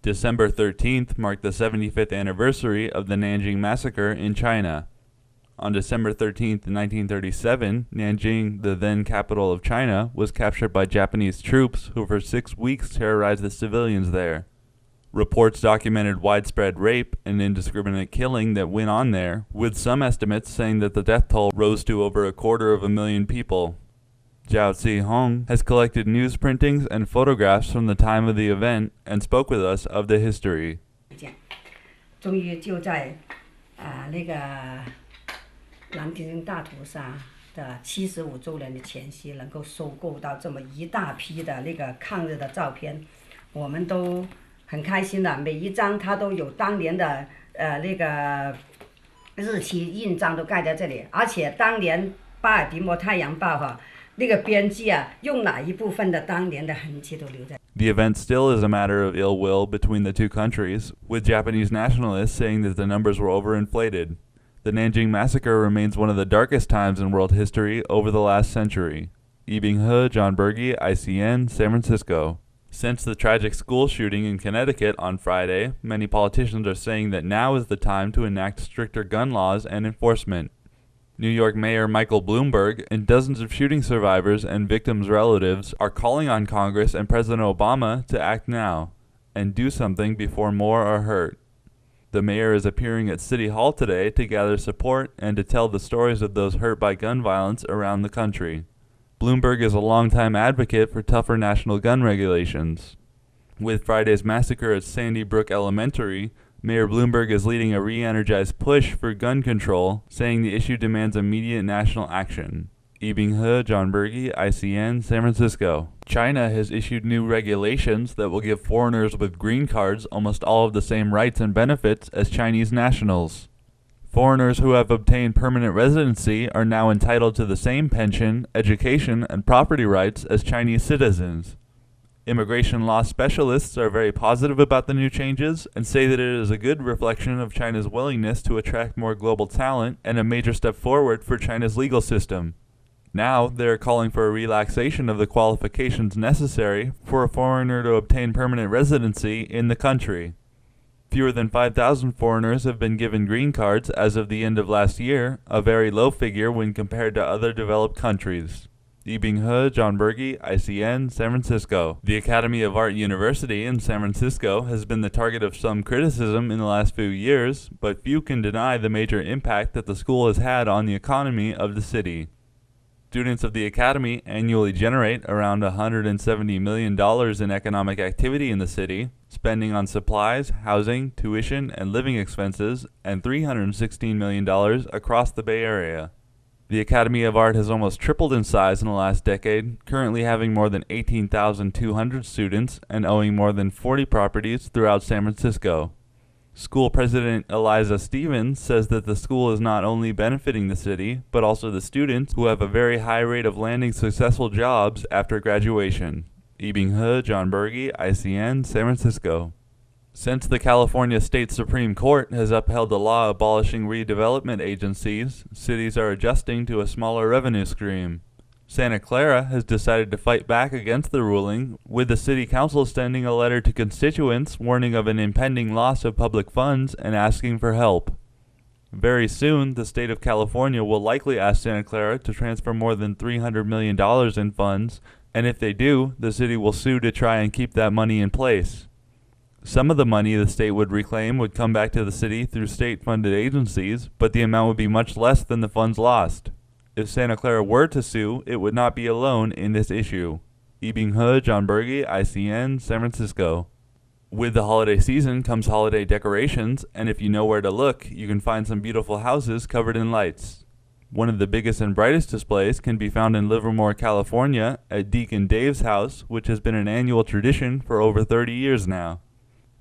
December 13th marked the 75th anniversary of the Nanjing Massacre in China. On December 13th, 1937, Nanjing, the then capital of China, was captured by Japanese troops who for 6 weeks terrorized the civilians there. Reports documented widespread rape and indiscriminate killing that went on there, with some estimates saying that the death toll rose to over 250,000 people. Zhao Zihong has collected news printings and photographs from the time of the event and spoke with us of the history. 终于就在那个南京大屠杀的75周年的前夕，能够收购到这么一大批的那个抗日的照片，我们都很开心的。每一张它都有当年的那个日期印章都盖在这里，而且当年巴尔的摩太阳报那个编辑用哪一部分的当年的痕迹都留在。The event still is a matter of ill will between the two countries, with Japanese nationalists saying that the numbers were overinflated. The Nanjing Massacre remains one of the darkest times in world history over the last century. Yibing He, John Berge, ICN, San Francisco. Since the tragic school shooting in Connecticut on Friday, many politicians are saying that now is the time to enact stricter gun laws and enforcement. New York Mayor Michael Bloomberg and dozens of shooting survivors and victims' relatives are calling on Congress and President Obama to act now and do something before more are hurt. The mayor is appearing at City Hall today to gather support and to tell the stories of those hurt by gun violence around the country. Bloomberg is a longtime advocate for tougher national gun regulations. With Friday's massacre at Sandy Brook Elementary, Mayor Bloomberg is leading a re-energized push for gun control, saying the issue demands immediate national action. Yibing He, John Berge, ICN, San Francisco. China has issued new regulations that will give foreigners with green cards almost all of the same rights and benefits as Chinese nationals. Foreigners who have obtained permanent residency are now entitled to the same pension, education, and property rights as Chinese citizens. Immigration law specialists are very positive about the new changes and say that it is a good reflection of China's willingness to attract more global talent and a major step forward for China's legal system. Now, they are calling for a relaxation of the qualifications necessary for a foreigner to obtain permanent residency in the country. Fewer than 5,000 foreigners have been given green cards as of the end of last year, a very low figure when compared to other developed countries. Yibing He, John Berge, ICN, San Francisco. The Academy of Art University in San Francisco has been the target of some criticism in the last few years, but few can deny the major impact that the school has had on the economy of the city. Students of the Academy annually generate around $170 million in economic activity in the city, spending on supplies, housing, tuition, and living expenses, and $316 million across the Bay Area. The Academy of Art has almost tripled in size in the last decade, currently having more than 18,200 students and owning more than 40 properties throughout San Francisco. School President Eliza Stevens says that the school is not only benefiting the city, but also the students who have a very high rate of landing successful jobs after graduation. Yibing He, John Berge, ICN, San Francisco. Since the California State Supreme Court has upheld the law abolishing redevelopment agencies, cities are adjusting to a smaller revenue stream. Santa Clara has decided to fight back against the ruling, with the city council sending a letter to constituents warning of an impending loss of public funds and asking for help. Very soon, the state of California will likely ask Santa Clara to transfer more than $300 million in funds, and if they do, the city will sue to try and keep that money in place. Some of the money the state would reclaim would come back to the city through state-funded agencies, but the amount would be much less than the funds lost. If Santa Clara were to sue, it would not be alone in this issue. Yibing He, John Berge, ICN, San Francisco. With the holiday season comes holiday decorations, and if you know where to look, you can find some beautiful houses covered in lights. One of the biggest and brightest displays can be found in Livermore, California, at Deacon Dave's house, which has been an annual tradition for over 30 years now.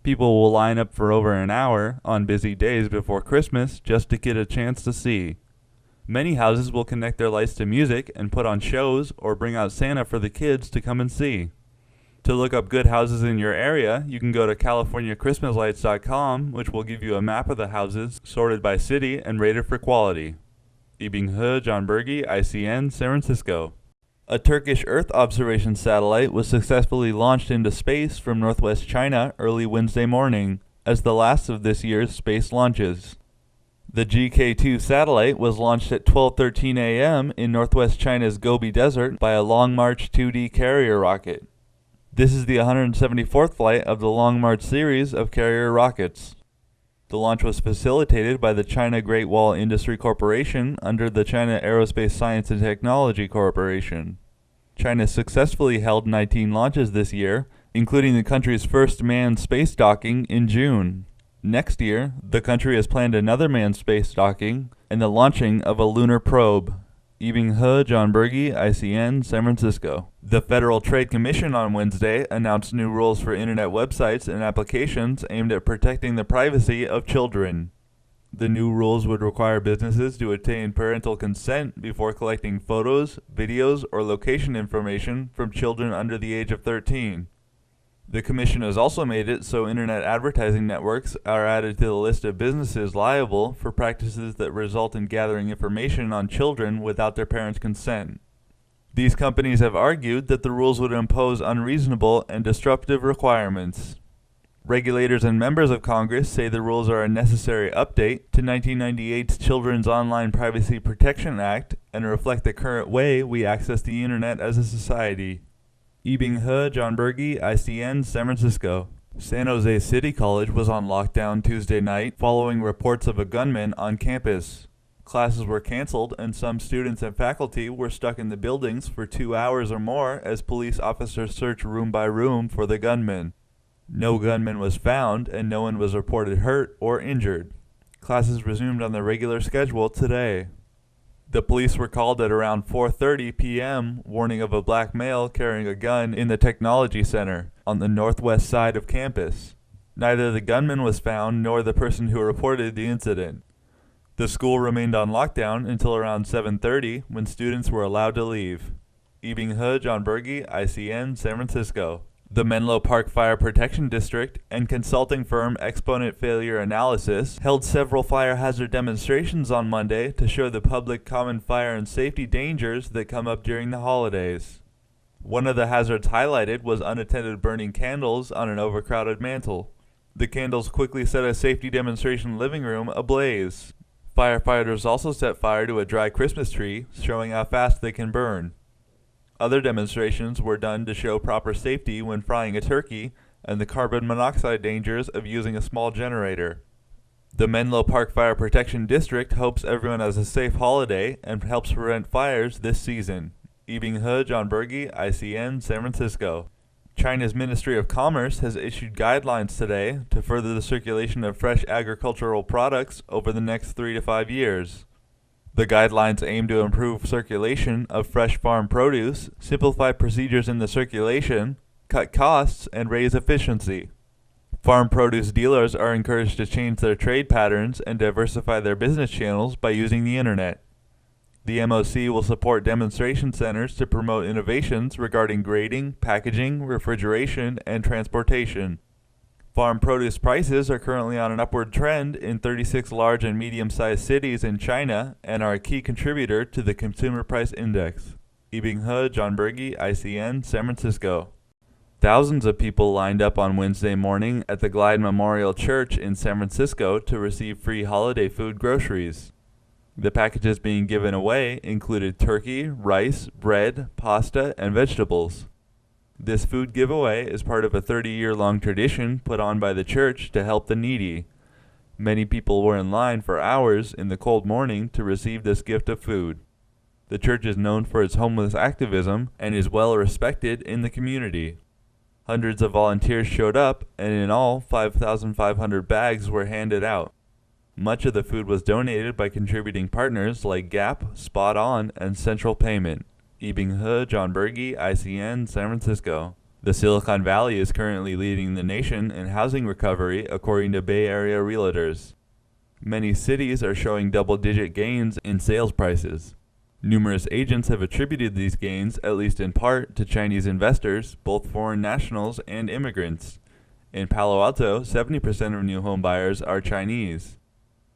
People will line up for over an hour on busy days before Christmas just to get a chance to see. Many houses will connect their lights to music and put on shows or bring out Santa for the kids to come and see. To look up good houses in your area, you can go to CaliforniaChristmasLights.com, which will give you a map of the houses sorted by city and rated for quality. Yibing He, John Berge, ICN, San Francisco. A Turkish Earth observation satellite was successfully launched into space from northwest China early Wednesday morning, as the last of this year's space launches. The GK2 satellite was launched at 12:13 a.m. in northwest China's Gobi Desert by a Long March 2D carrier rocket. This is the 174th flight of the Long March series of carrier rockets. The launch was facilitated by the China Great Wall Industry Corporation under the China Aerospace Science and Technology Corporation. China successfully held 19 launches this year, including the country's first manned space docking in June. Next year, the country has planned another manned space docking and the launching of a lunar probe. Yibing He, John Berge, ICN, San Francisco. The Federal Trade Commission on Wednesday announced new rules for internet websites and applications aimed at protecting the privacy of children. The new rules would require businesses to obtain parental consent before collecting photos, videos, or location information from children under the age of 13. The Commission has also made it so internet advertising networks are added to the list of businesses liable for practices that result in gathering information on children without their parents' consent. These companies have argued that the rules would impose unreasonable and disruptive requirements. Regulators and members of Congress say the rules are a necessary update to 1998's Children's Online Privacy Protection Act and reflect the current way we access the internet as a society. Yibing He, John Berge, ICN, San Francisco. San Jose City College was on lockdown Tuesday night following reports of a gunman on campus. Classes were canceled and some students and faculty were stuck in the buildings for 2 hours or more as police officers searched room by room for the gunman. No gunman was found and no one was reported hurt or injured. Classes resumed on the regular schedule today. The police were called at around 4:30 p.m., warning of a black male carrying a gun in the Technology Center on the northwest side of campus. Neither the gunman was found nor the person who reported the incident. The school remained on lockdown until around 7:30 when students were allowed to leave. Yibing He, John Berge, ICN, San Francisco. The Menlo Park Fire Protection District and consulting firm Exponent Failure Analysis held several fire hazard demonstrations on Monday to show the public common fire and safety dangers that come up during the holidays. One of the hazards highlighted was unattended burning candles on an overcrowded mantel. The candles quickly set a safety demonstration living room ablaze. Firefighters also set fire to a dry Christmas tree, showing how fast they can burn. Other demonstrations were done to show proper safety when frying a turkey and the carbon monoxide dangers of using a small generator. The Menlo Park Fire Protection District hopes everyone has a safe holiday and helps prevent fires this season. Yibing He, John Berge, ICN, San Francisco. China's Ministry of Commerce has issued guidelines today to further the circulation of fresh agricultural products over the next 3 to 5 years. The guidelines aim to improve circulation of fresh farm produce, simplify procedures in the circulation, cut costs, and raise efficiency. Farm produce dealers are encouraged to change their trade patterns and diversify their business channels by using the internet. The MOC will support demonstration centers to promote innovations regarding grading, packaging, refrigeration, and transportation. Farm produce prices are currently on an upward trend in 36 large and medium-sized cities in China and are a key contributor to the Consumer Price Index. Yibing He, John Berge, ICN, San Francisco. Thousands of people lined up on Wednesday morning at the Glide Memorial Church in San Francisco to receive free holiday food groceries. The packages being given away included turkey, rice, bread, pasta, and vegetables. This food giveaway is part of a 30-year-long tradition put on by the church to help the needy. Many people were in line for hours in the cold morning to receive this gift of food. The church is known for its homeless activism and is well respected in the community. Hundreds of volunteers showed up, and in all, 5,500 bags were handed out. Much of the food was donated by contributing partners like Gap, Spot On, and Central Payment. Yibing He, John Berge, ICN, San Francisco. The Silicon Valley is currently leading the nation in housing recovery, according to Bay Area realtors. Many cities are showing double-digit gains in sales prices. Numerous agents have attributed these gains, at least in part, to Chinese investors, both foreign nationals and immigrants. In Palo Alto, 70% of new home buyers are Chinese.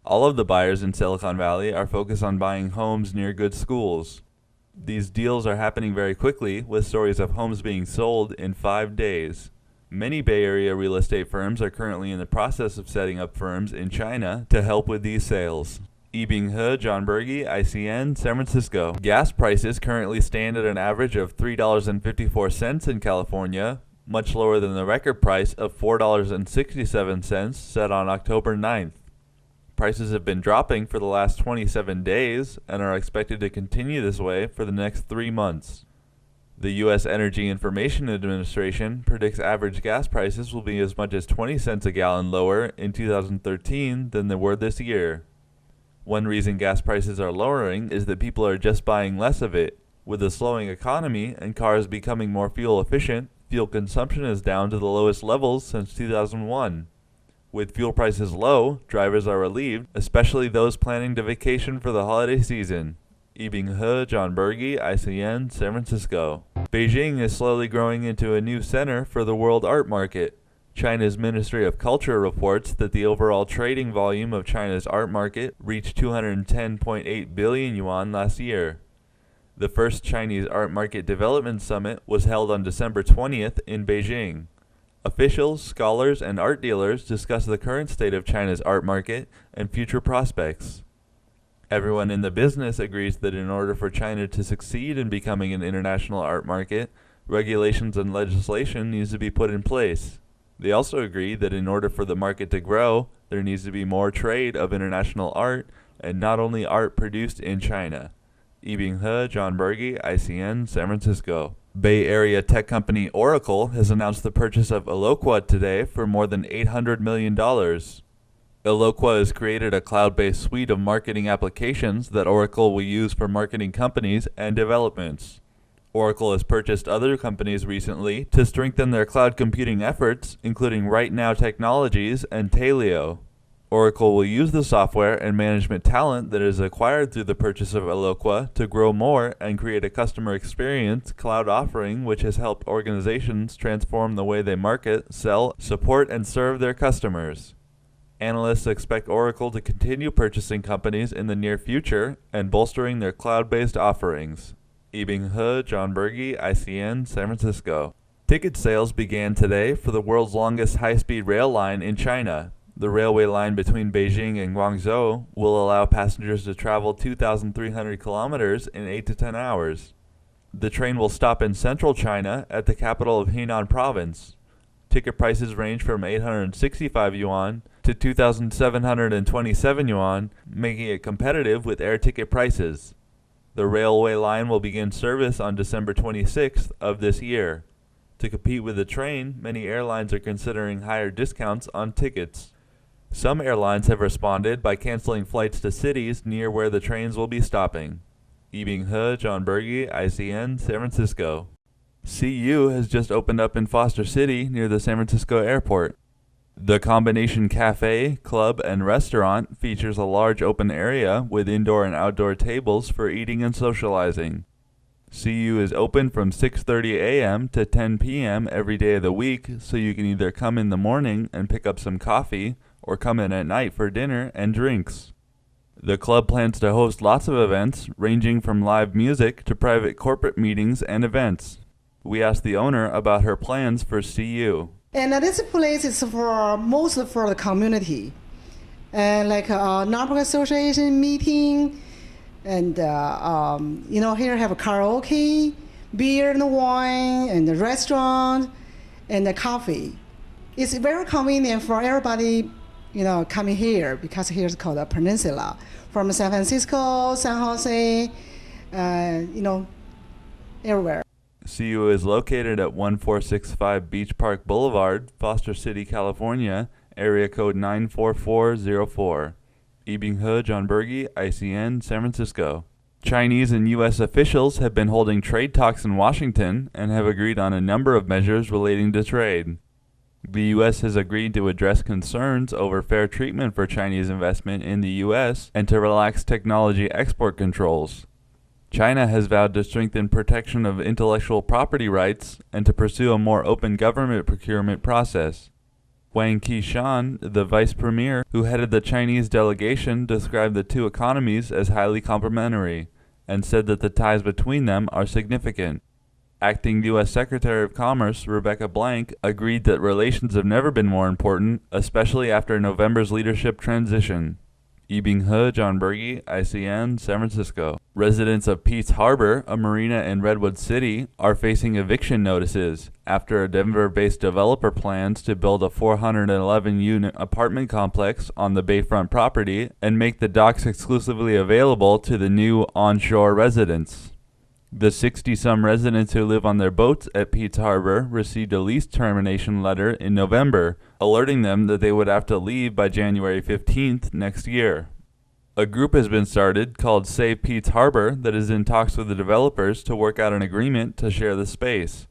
All of the buyers in Silicon Valley are focused on buying homes near good schools. These deals are happening very quickly, with stories of homes being sold in 5 days. Many Bay Area real estate firms are currently in the process of setting up firms in China to help with these sales. Yibing He, John Berge, ICN, San Francisco. Gas prices currently stand at an average of $3.54 in California, much lower than the record price of $4.67 set on October 9th. Prices have been dropping for the last 27 days and are expected to continue this way for the next 3 months. The U.S. Energy Information Administration predicts average gas prices will be as much as 20 cents a gallon lower in 2013 than they were this year. One reason gas prices are lowering is that people are just buying less of it. With a slowing economy and cars becoming more fuel efficient, fuel consumption is down to the lowest levels since 2001. With fuel prices low, drivers are relieved, especially those planning to vacation for the holiday season. Yibing He, John Berge, ICN, San Francisco. Beijing is slowly growing into a new center for the world art market. China's Ministry of Culture reports that the overall trading volume of China's art market reached 210.8 billion yuan last year. The first Chinese Art Market Development Summit was held on December 20th in Beijing. Officials, scholars, and art dealers discussed the current state of China's art market and future prospects. Everyone in the business agrees that in order for China to succeed in becoming an international art market, regulations and legislation needs to be put in place. They also agree that in order for the market to grow, there needs to be more trade of international art and not only art produced in China. Yibing He, John Berge, ICN, San Francisco. Bay Area tech company Oracle has announced the purchase of Eloqua today for more than $800 million. Eloqua has created a cloud-based suite of marketing applications that Oracle will use for marketing companies and developments. Oracle has purchased other companies recently to strengthen their cloud computing efforts, including Right Now Technologies and Taleo. Oracle will use the software and management talent that is acquired through the purchase of Eloqua to grow more and create a customer experience cloud offering which has helped organizations transform the way they market, sell, support, and serve their customers. Analysts expect Oracle to continue purchasing companies in the near future and bolstering their cloud-based offerings. Yibing He, John Berge, ICN, San Francisco. Ticket sales began today for the world's longest high-speed rail line in China. The railway line between Beijing and Guangzhou will allow passengers to travel 2,300 kilometers in 8 to 10 hours. The train will stop in central China at the capital of Henan province. Ticket prices range from 865 yuan to 2,727 yuan, making it competitive with air ticket prices. The railway line will begin service on December 26th of this year. To compete with the train, many airlines are considering higher discounts on tickets. Some airlines have responded by canceling flights to cities near where the trains will be stopping. Yibing He, John Berge, ICN, San Francisco. CU has just opened up in Foster City near the San Francisco airport. The combination cafe, club, and restaurant features a large open area with indoor and outdoor tables for eating and socializing. CU is open from 6:30 a.m. to 10 p.m. every day of the week, so you can either come in the morning and pick up some coffee or come in at night for dinner and drinks. The club plans to host lots of events, ranging from live music to private corporate meetings and events. We asked the owner about her plans for CU. And this place is for mostly for the community, and like a neighborhood association meeting, and here have a karaoke, beer and wine, and the restaurant, and the coffee. It's very convenient for everybody, coming here because here is called a peninsula, from San Francisco, San Jose, everywhere. CU is located at 1465 Beach Park Boulevard, Foster City, California, area code 94404. Yibing He, John Berge, ICN, San Francisco. Chinese and U.S. officials have been holding trade talks in Washington and have agreed on a number of measures relating to trade. The U.S. has agreed to address concerns over fair treatment for Chinese investment in the U.S. and to relax technology export controls. China has vowed to strengthen protection of intellectual property rights and to pursue a more open government procurement process. Wang Qishan, the vice premier who headed the Chinese delegation, described the two economies as highly complementary and said that the ties between them are significant. Acting U.S. Secretary of Commerce Rebecca Blank agreed that relations have never been more important, especially after November's leadership transition. Yibing He, John Berge, ICN, San Francisco. Residents of Pete's Harbor, a marina in Redwood City, are facing eviction notices after a Denver-based developer plans to build a 411-unit apartment complex on the bayfront property and make the docks exclusively available to the new onshore residents. The 60-some residents who live on their boats at Pete's Harbor received a lease termination letter in November, alerting them that they would have to leave by January 15th next year. A group has been started called Save Pete's Harbor that is in talks with the developers to work out an agreement to share the space.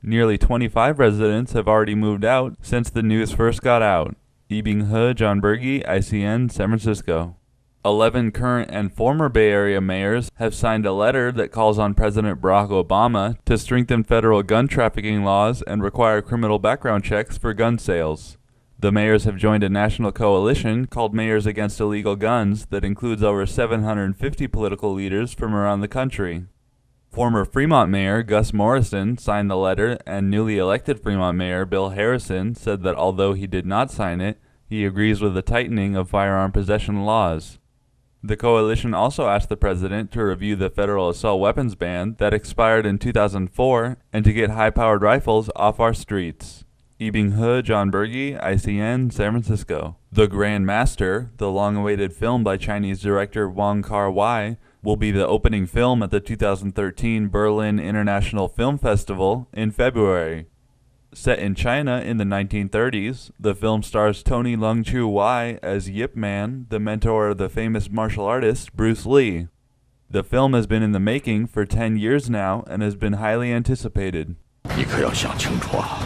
Nearly 25 residents have already moved out since the news first got out. Yibing He, John Berge, ICN, San Francisco. 11 current and former Bay Area mayors have signed a letter that calls on President Barack Obama to strengthen federal gun trafficking laws and require criminal background checks for gun sales. The mayors have joined a national coalition called Mayors Against Illegal Guns that includes over 750 political leaders from around the country. Former Fremont Mayor Gus Morrison signed the letter, and newly elected Fremont Mayor Bill Harrison said that although he did not sign it, he agrees with the tightening of firearm possession laws. The coalition also asked the president to review the federal assault weapons ban that expired in 2004 and to get high-powered rifles off our streets. Yibing He, John Berge, ICN, San Francisco. The Grand Master, the long-awaited film by Chinese director Wong Kar-wai, will be the opening film at the 2013 Berlin International Film Festival in February. Set in China in the 1930s, the film stars Tony Leung Chiu Wai as Yip Man, the mentor of the famous martial artist Bruce Lee. The film has been in the making for 10 years now and has been highly anticipated. 你可要想清楚啊，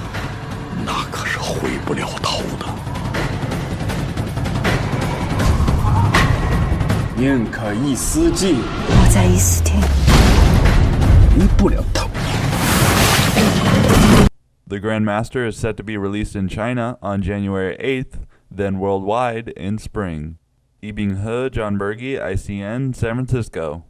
那可是回不了头的。宁可一死计，我在一死天，离不了头。 The Grand Master is set to be released in China on January 8th, then worldwide in spring. Yibing He, John Berge, ICN, San Francisco.